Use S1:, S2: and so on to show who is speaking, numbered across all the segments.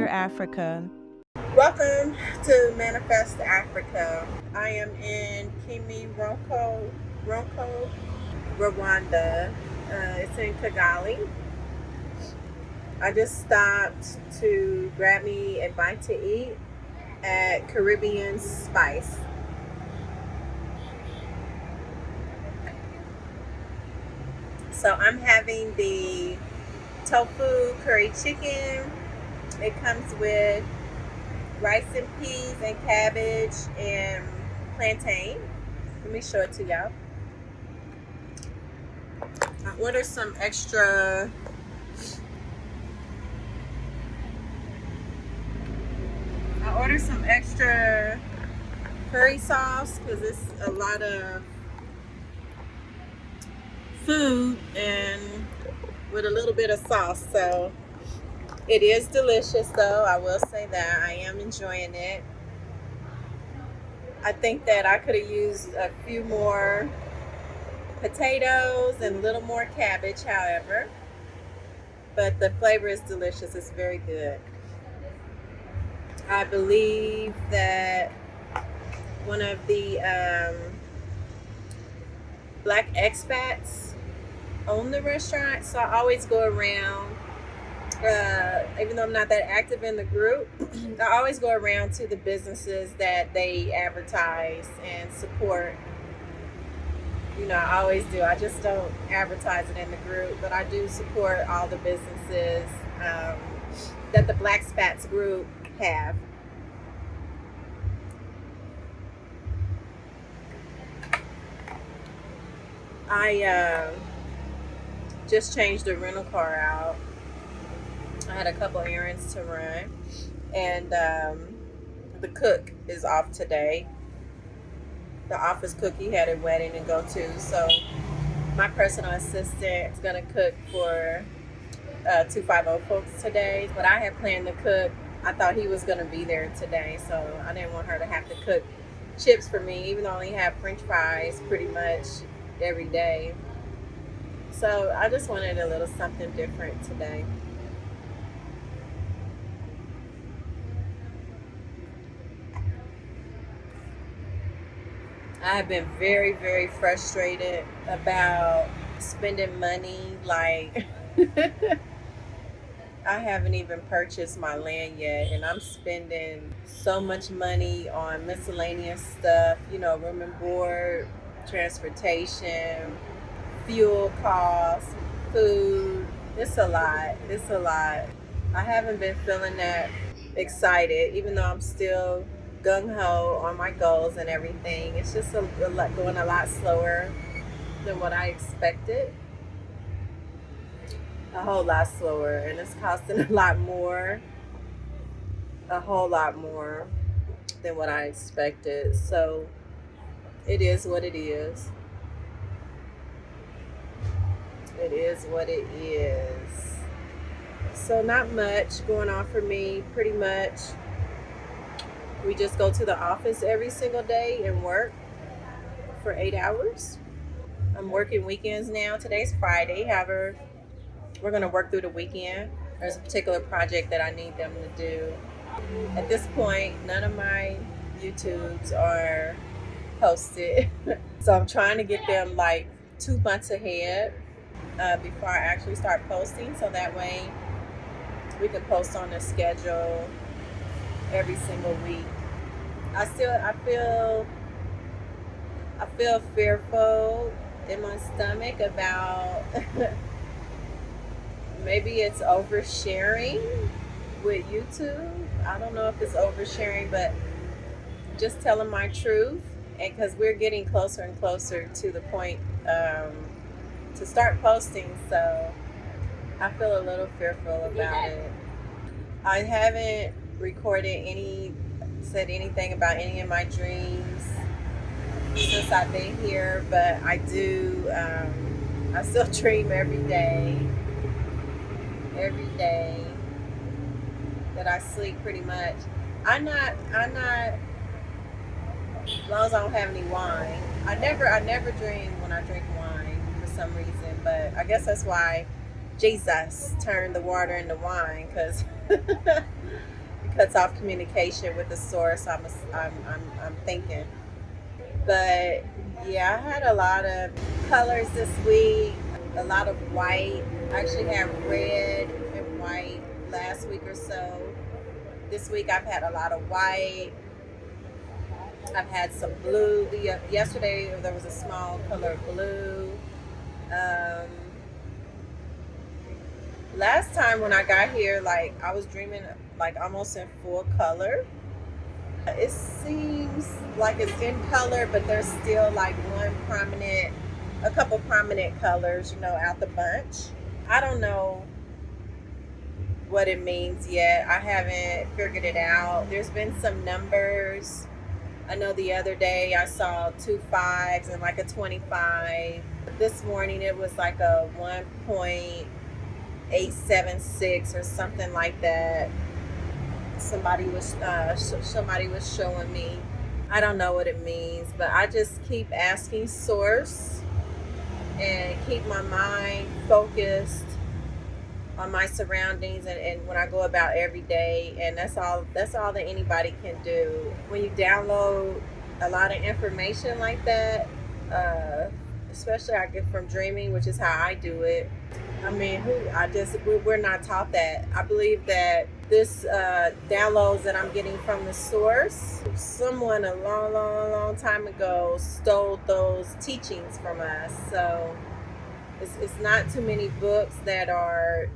S1: Dear Africa.
S2: Welcome to Manifest Africa. I am in Ronko, Rwanda. It's in Kigali. I just stopped to grab me a bite to eat at Caribbean Spice. So I'm having the tofu curry chicken. It comes with rice and peas and cabbage and plantain. Let me show it to y'all. I ordered some extra curry sauce because it's a lot of food and with a little bit of sauce. So it is delicious though. I will say that. I am enjoying it. I think that I could have used a few more potatoes and a little more cabbage, however. But the flavor is delicious. It's very good. I believe that one of the black expats own the restaurant, so I always go around. Even though I'm not that active in the group, I always go around to the businesses that they advertise and support. You know, I always do. I just don't advertise it in the group, but I do support all the businesses that the Black Spats group have. I just changed the rental car out. I had a couple errands to run, and the cook is off today. The office cook, he had a wedding to go to, so my personal assistant is gonna cook for 250 folks today. But I had planned to cook. I thought he was gonna be there today, so I didn't want her to have to cook chips for me, even though I only have French fries pretty much every day. So I just wanted a little something different today. I have been very, very frustrated about spending money. Like, I haven't even purchased my land yet, and I'm spending so much money on miscellaneous stuff, you know, room and board, transportation, fuel costs, food. It's a lot. It's a lot. I haven't been feeling that excited, even though I'm still gung ho on my goals and everything. It's just a lot, going a lot slower than what I expected. A whole lot slower, and it's costing a lot more, a whole lot more than what I expected. So it is what it is. It is what it is. So not much going on for me. Pretty much we just go to the office every single day and work for 8 hours. I'm working weekends now. Today's Friday. However, we're going to work through the weekend. There's a particular project that I need them to do. At this point, none of my YouTubes are posted. So I'm trying to get them like 2 months ahead before I actually start posting. So that way we can post on the schedule every single week. I feel fearful in my stomach about maybe it's oversharing with YouTube. I don't know if it's oversharing, but just telling my truth. And because we're getting closer and closer to the point to start posting, so I feel a little fearful about it. I haven't said anything about any of my dreams since I've been here, but I do. I still dream every day that I sleep pretty much. I'm not, as long as I don't have any wine. I never dream when I drink wine for some reason, but I guess that's why Jesus turned the water into wine, because cuts off communication with the source. I'm thinking. But yeah, I had a lot of colors this week, a lot of white. I actually had red and white last week or so. This week I've had a lot of white. I've had some blue. Yesterday there was a small color of blue. Um, Last time when I got here, like I was dreaming like almost in full color. It seems like it's in color, but there's still like a couple prominent colors, out the bunch. I don't know what it means yet. I haven't figured it out. There's been some numbers. I know the other day I saw two fives and like a 25. This morning it was like a 1.876 or something like that. Somebody was showing me. I don't know what it means, but I just keep asking source and keep my mind focused on my surroundings and when I go about every day, and that's all that anybody can do. When you download a lot of information like that, especially I get from dreaming, which is how I do it. I mean, we're not taught that. I believe that this downloads that I'm getting from the source, someone a long, long, long time ago stole those teachings from us. So it's not too many books that are.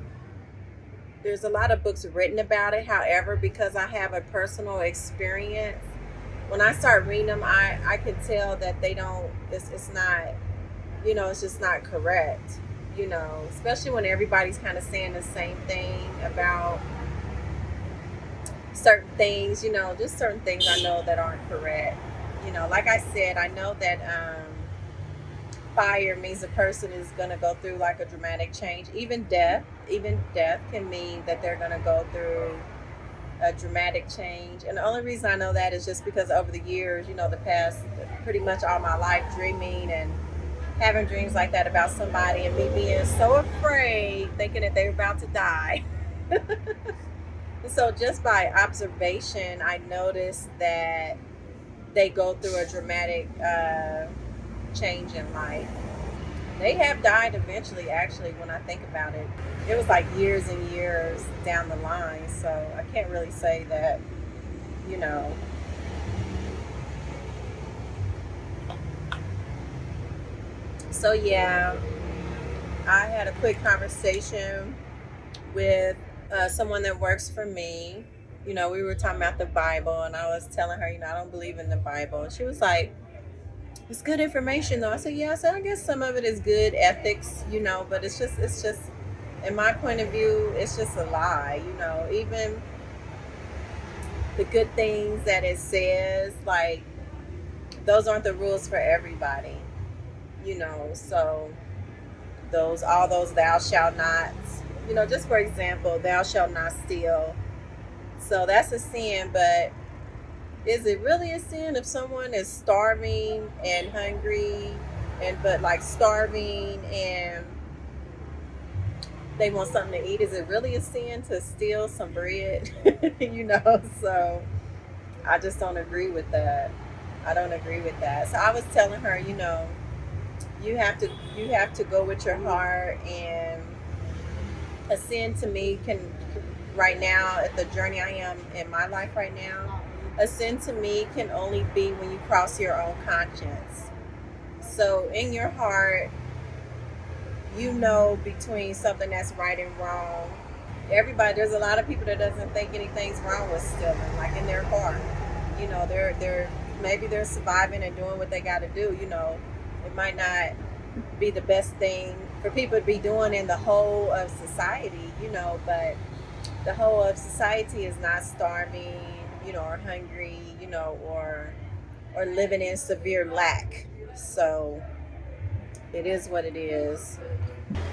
S2: There's a lot of books written about it. However, because I have a personal experience, when I start reading them, I can tell that they don't. It's not. It's just not correct. Especially when everybody's kind of saying the same thing about certain things, just certain things I know that aren't correct. Like I said, I know that fire means a person is going to go through like a dramatic change. Even death can mean that they're going to go through a dramatic change. And the only reason I know that is just because over the years, the past pretty much all my life dreaming and having dreams like that about somebody and me being so afraid thinking that they're about to die. So just by observation I noticed that they go through a dramatic change in life. They have died eventually, actually, when I think about it. It was like years and years down the line, so I can't really say that, you know. So yeah, I had a quick conversation with someone that works for me. We were talking about the Bible, and I was telling her, I don't believe in the Bible. And she was like, "It's good information, though." I said, "Yeah." I said, "I guess some of it is good ethics, but it's just, in my point of view, it's just a lie. Even the good things that it says, like those aren't the rules for everybody. So all those thou shalt not, just for example, thou shalt not steal. So that's a sin, but is it really a sin if someone is starving and hungry but like starving and they want something to eat? Is it really a sin to steal some bread? So I just don't agree with that. I don't agree with that. So I was telling her, you have to go with your heart, and a sin to me can, right now at the journey I am in my life right now, a sin to me can only be when you cross your own conscience. So in your heart, between something that's right and wrong. There's a lot of people that doesn't think anything's wrong with stealing, like in their heart. They're maybe they're surviving and doing what they got to do. It might not be the best thing for people to be doing in the whole of society, but the whole of society is not starving, or hungry, or living in severe lack. So it is what it is.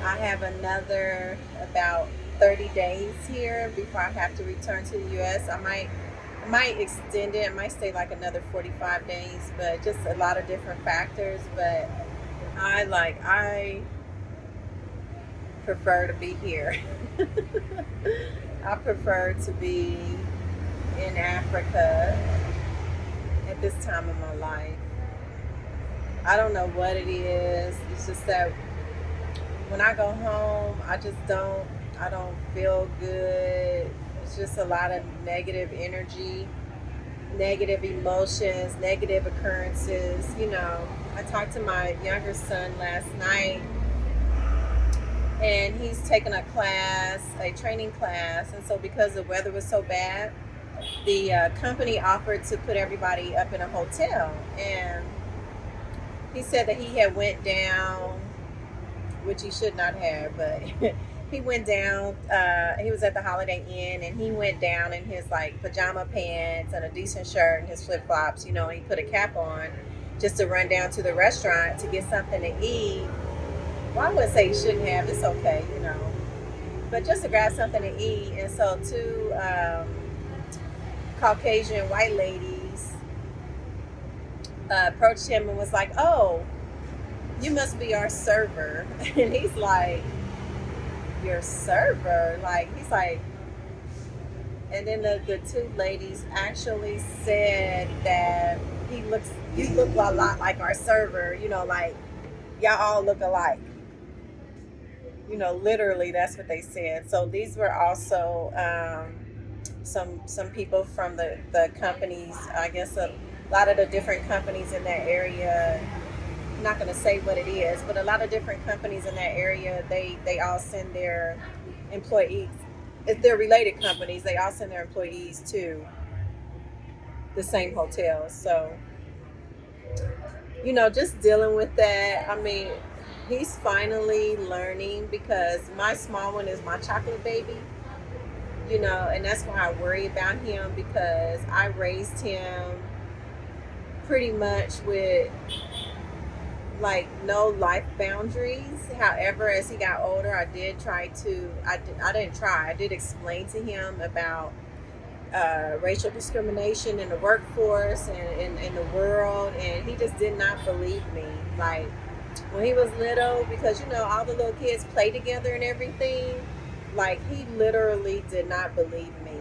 S2: I have another about 30 days here before I have to return to the US. I might extend it. I might stay like another 45 days, but just a lot of different factors. But I prefer to be here. I prefer to be in Africa at this time of my life. I don't know what it is. It's just that when I go home, I don't feel good. It's just a lot of negative energy, negative emotions, negative occurrences. I talked to my younger son last night, and he's taking a training class. And so, because the weather was so bad, the company offered to put everybody up in a hotel. And he said that he had went down, which he should not have, but he went down. He was at the Holiday Inn, and he went down in his like pajama pants and a decent shirt and his flip flops. And he put a cap on just to run down to the restaurant to get something to eat. Well, I wouldn't say he shouldn't have. It's okay. But just to grab something to eat. And so two Caucasian white ladies approached him and was like, "Oh, you must be our server." And he's like, "Your server?" He's like, and then the two ladies actually said that you look a lot like our server, like y'all all look alike. Literally, that's what they said. So these were also some people from the companies, I guess a lot of the different companies in that area. I'm not going to say what it is, but a lot of different companies in that area, they all send their employees, if they're related companies, they all send their employees to the same hotels. So, just dealing with that. I mean, he's finally learning, because my small one is my chocolate baby, and that's why I worry about him, because I raised him pretty much with like no life boundaries. However, as he got older, I did try to, I didn't try, I did explain to him about racial discrimination in the workforce and in the world, and he just did not believe me. Like, when he was little, because all the little kids play together and everything, like, he literally did not believe me.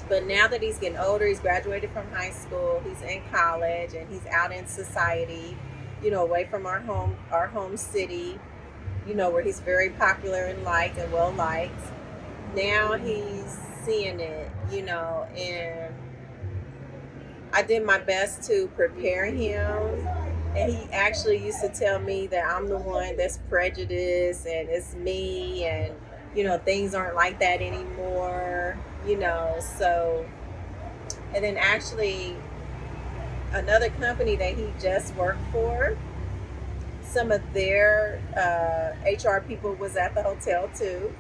S2: But now that he's getting older, he's graduated from high school, he's in college, and he's out in society, away from our home city, where he's very popular and liked and well liked. Now he's seeing it, and I did my best to prepare him. And he actually used to tell me that I'm the one that's prejudiced and it's me, and things aren't like that anymore, so. And then actually, another company that he just worked for, some of their HR people was at the hotel too.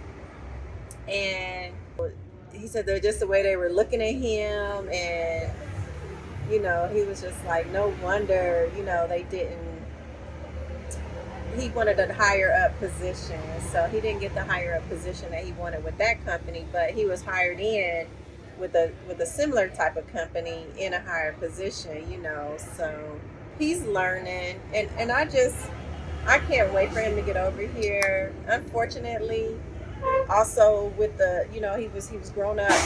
S2: And he said they're just the way they were looking at him, and he was just like, no wonder, they didn't. He wanted a higher up position, so he didn't get the higher up position that he wanted with that company, but he was hired in with a similar type of company in a higher position, so he's learning, and I can't wait for him to get over here. Unfortunately, also with the, he was grown up,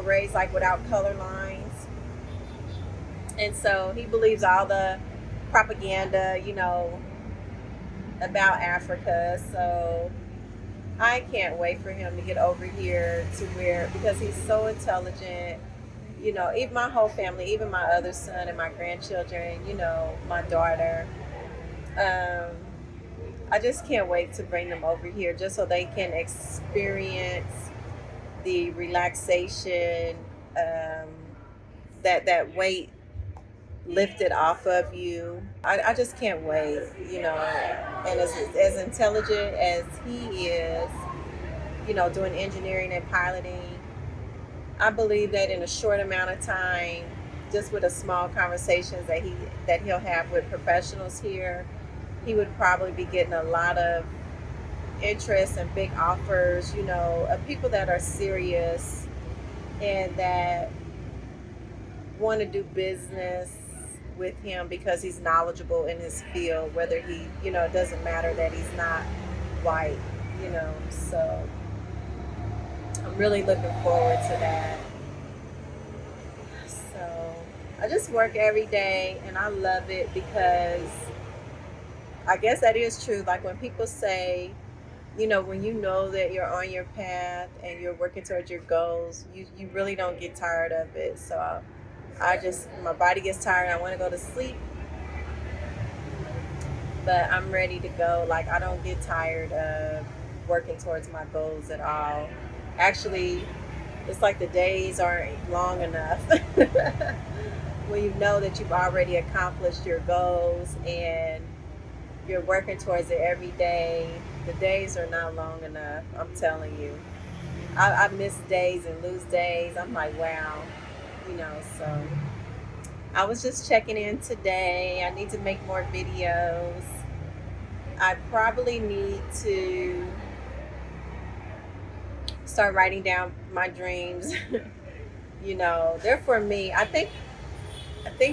S2: raised like without color lines, and so he believes all the propaganda, about Africa. So I can't wait for him to get over here to where, because he's so intelligent, even my whole family, even my other son and my grandchildren, my daughter. I just can't wait to bring them over here just so they can experience the relaxation, that weight lifted off of you. I just can't wait, and as intelligent as he is, doing engineering and piloting, I believe that in a short amount of time, just with a small conversations that he'll have with professionals here, he would probably be getting a lot of interest and big offers, of people that are serious and that want to do business with him because he's knowledgeable in his field, whether he, it doesn't matter that he's not white, so I'm really looking forward to that. I just work every day and I love it because I guess that is true. Like when people say, when you know that you're on your path and you're working towards your goals, you really don't get tired of it. So my body gets tired. I want to go to sleep, but I'm ready to go. Like I don't get tired of working towards my goals at all. Actually, it's like the days aren't long enough when you know that you've already accomplished your goals and you're working towards it every day. The days are not long enough. I'm telling you. I miss days and lose days. I'm like, wow, so I was just checking in today. I need to make more videos. I probably need to start writing down my dreams. They're for me. I think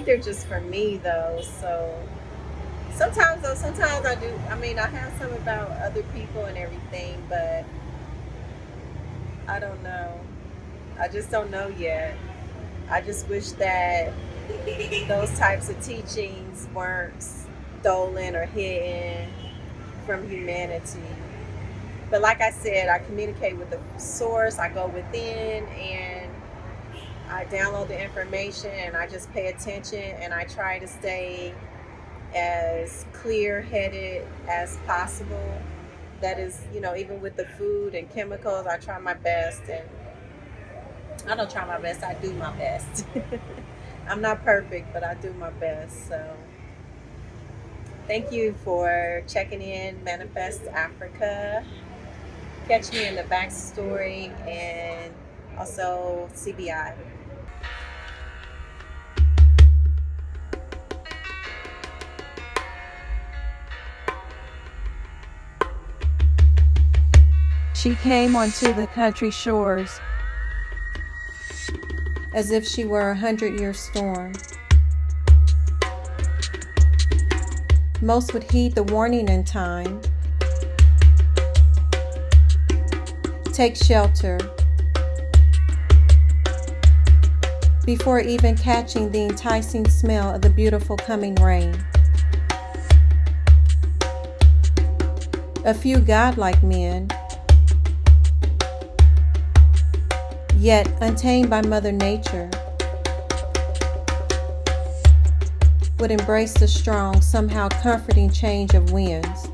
S2: they're just for me though. So sometimes I do. I mean, I have some about other people and everything, but I don't know. I just don't know yet. I just wish that those types of teachings weren't stolen or hidden from humanity. But like I said, I communicate with the source. I go within and I download the information and I just pay attention and I try to stay as clear-headed as possible. That is, even with the food and chemicals, I try my best. And I don't try my best, I do my best. I'm not perfect, but I do my best. So thank you for checking in, Manifest Africa. Catch me in the backstory and also CBI.
S1: She came onto the country shores
S2: as if she were 100-year storm. Most would heed the warning in time. Take shelter before even catching the enticing smell of the beautiful coming rain. A few godlike men, yet untamed by Mother Nature, would embrace the strong, somehow comforting change of winds.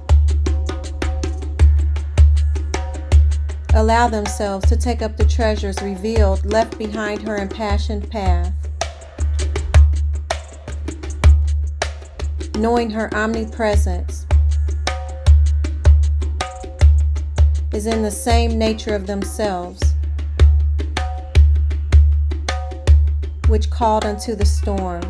S2: Allow themselves to take up the treasures revealed, left behind her impassioned path. Knowing her omnipresence is in the same nature of themselves, which called unto the storm.